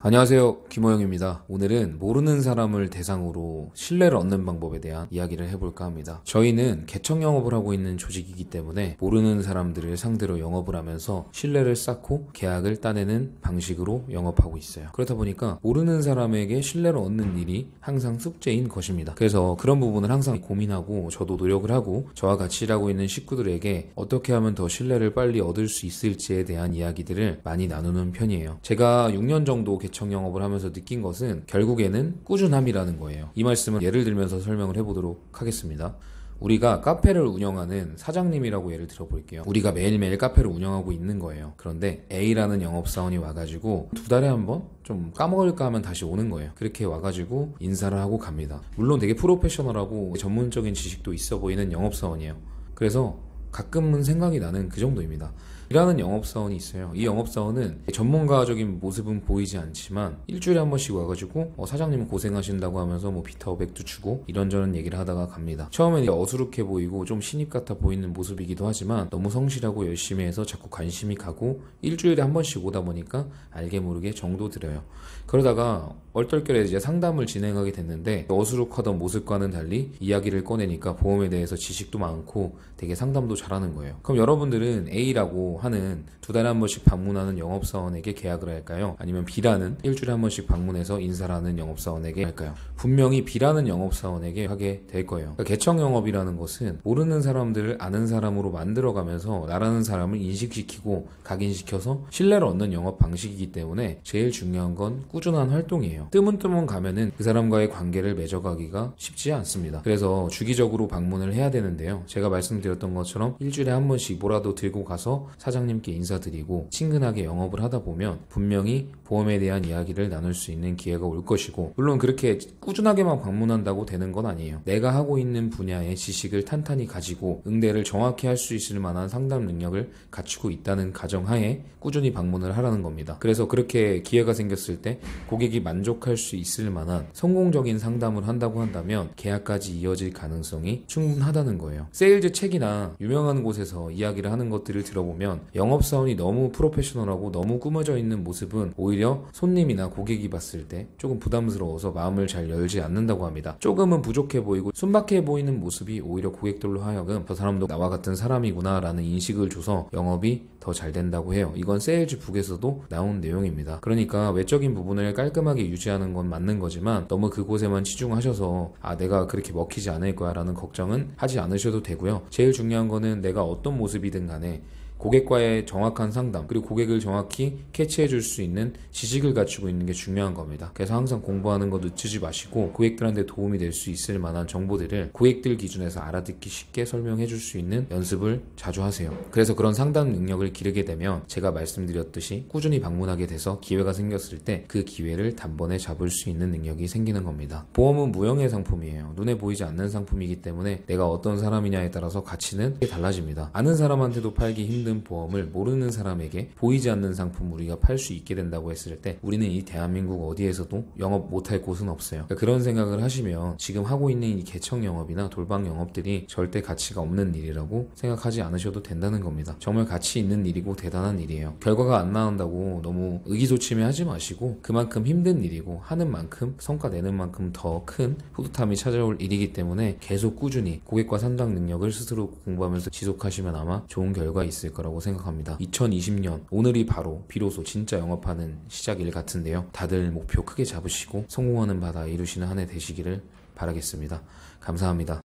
안녕하세요, 김호영입니다. 오늘은 모르는 사람을 대상으로 신뢰를 얻는 방법에 대한 이야기를 해볼까 합니다. 저희는 개척 영업을 하고 있는 조직이기 때문에 모르는 사람들을 상대로 영업을 하면서 신뢰를 쌓고 계약을 따내는 방식으로 영업하고 있어요. 그렇다 보니까 모르는 사람에게 신뢰를 얻는 일이 항상 숙제인 것입니다. 그래서 그런 부분을 항상 고민하고 저도 노력을 하고 저와 같이 일하고 있는 식구들에게 어떻게 하면 더 신뢰를 빨리 얻을 수 있을지에 대한 이야기들을 많이 나누는 편이에요. 제가 6년 정도 개척 영업을 하면서 느낀 것은 결국에는 꾸준함이라는 거예요. 이 말씀은 예를 들면서 설명을 해보도록 하겠습니다. 우리가 카페를 운영하는 사장님이라고 예를 들어볼게요. 우리가 매일매일 카페를 운영하고 있는 거예요. 그런데 A라는 영업사원이 와가지고 2달에 한 번? 좀 까먹을까 하면 다시 오는 거예요. 그렇게 와가지고 인사를 하고 갑니다. 물론 되게 프로페셔널하고 전문적인 지식도 있어 보이는 영업사원이에요. 그래서 가끔은 생각이 나는 그 정도입니다. 일하는 영업사원이 있어요. 이 영업사원은 전문가적인 모습은 보이지 않지만 일주일에 한 번씩 와가지고 사장님은 고생하신다고 하면서 비타오백도 주고 이런저런 얘기를 하다가 갑니다. 처음엔 어수룩해 보이고 좀 신입 같아 보이는 모습이기도 하지만 너무 성실하고 열심히 해서 자꾸 관심이 가고 일주일에 한 번씩 오다 보니까 알게 모르게 정도 들어요. 그러다가 얼떨결에 이제 상담을 진행하게 됐는데 어수룩하던 모습과는 달리 이야기를 꺼내니까 보험에 대해서 지식도 많고 되게 상담도 잘하는 거예요. 그럼 여러분들은 A라고 하는 2달에 한 번씩 방문하는 영업사원에게 계약을 할까요? 아니면 B라는 일주일에 한 번씩 방문해서 인사를 하는 영업사원에게 할까요? 분명히 B라는 영업사원에게 하게 될 거예요. 그러니까 개척 영업이라는 것은 모르는 사람들을 아는 사람으로 만들어가면서 나라는 사람을 인식시키고 각인시켜서 신뢰를 얻는 영업 방식이기 때문에 제일 중요한 건 꾸준한 활동이에요. 뜨문뜨문 가면은 그 사람과의 관계를 맺어가기가 쉽지 않습니다. 그래서 주기적으로 방문을 해야 되는데요. 제가 말씀드렸던 것처럼 일주일에 한 번씩 뭐라도 들고 가서 사장님께 인사드리고 친근하게 영업을 하다 보면 분명히 보험에 대한 이야기를 나눌 수 있는 기회가 올 것이고, 물론 그렇게 꾸준하게만 방문한다고 되는 건 아니에요. 내가 하고 있는 분야의 지식을 탄탄히 가지고 응대를 정확히 할 수 있을 만한 상담 능력을 갖추고 있다는 가정하에 꾸준히 방문을 하라는 겁니다. 그래서 그렇게 기회가 생겼을 때 고객이 만족할 수 있을 만한 성공적인 상담을 한다고 한다면 계약까지 이어질 가능성이 충분하다는 거예요. 세일즈 책이나 유명한 곳에서 이야기를 하는 것들을 들어보면 영업사원이 너무 프로페셔널하고 너무 꾸며져 있는 모습은 오히려 손님이나 고객이 봤을 때 조금 부담스러워서 마음을 잘 열지 않는다고 합니다. 조금은 부족해 보이고 순박해 보이는 모습이 오히려 고객들로 하여금 저 사람도 나와 같은 사람이구나 라는 인식을 줘서 영업이 더 잘 된다고 해요. 이건 세일즈 북에서도 나온 내용입니다. 그러니까 외적인 부분을 깔끔하게 유지하는 건 맞는 거지만 너무 그곳에만 치중하셔서 내가 그렇게 먹히지 않을 거야 라는 걱정은 하지 않으셔도 되고요. 제일 중요한 거는 내가 어떤 모습이든 간에 고객과의 정확한 상담, 그리고 고객을 정확히 캐치해 줄 수 있는 지식을 갖추고 있는 게 중요한 겁니다. 그래서 항상 공부하는 거 늦추지 마시고 고객들한테 도움이 될 수 있을 만한 정보들을 고객들 기준에서 알아듣기 쉽게 설명해 줄 수 있는 연습을 자주 하세요. 그래서 그런 상담 능력을 기르게 되면 제가 말씀드렸듯이 꾸준히 방문하게 돼서 기회가 생겼을 때 그 기회를 단번에 잡을 수 있는 능력이 생기는 겁니다. 보험은 무형의 상품이에요. 눈에 보이지 않는 상품이기 때문에 내가 어떤 사람이냐에 따라서 가치는 달라집니다. 아는 사람한테도 팔기 힘든 보험을 모르는 사람에게 보이지 않는 상품 우리가 팔 수 있게 된다고 했을 때 우리는 이 대한민국 어디에서도 영업 못할 곳은 없어요. 그러니까 그런 생각을 하시면 지금 하고 있는 이 개척 영업이나 돌방 영업들이 절대 가치가 없는 일이라고 생각하지 않으셔도 된다는 겁니다. 정말 가치 있는 일이고 대단한 일이에요. 결과가 안 나온다고 너무 의기소침해하지 마시고 그만큼 힘든 일이고 하는 만큼 성과 내는 만큼 더 큰 뿌듯함이 찾아올 일이기 때문에 계속 꾸준히 고객과 상담 능력을 스스로 공부하면서 지속하시면 아마 좋은 결과 있을 거라고 생각합니다. 2020년 오늘이 바로 비로소 진짜 영업하는 시작일 같은데요. 다들 목표 크게 잡으시고 성공하는 바다 이루시는 한 해 되시기를 바라겠습니다. 감사합니다.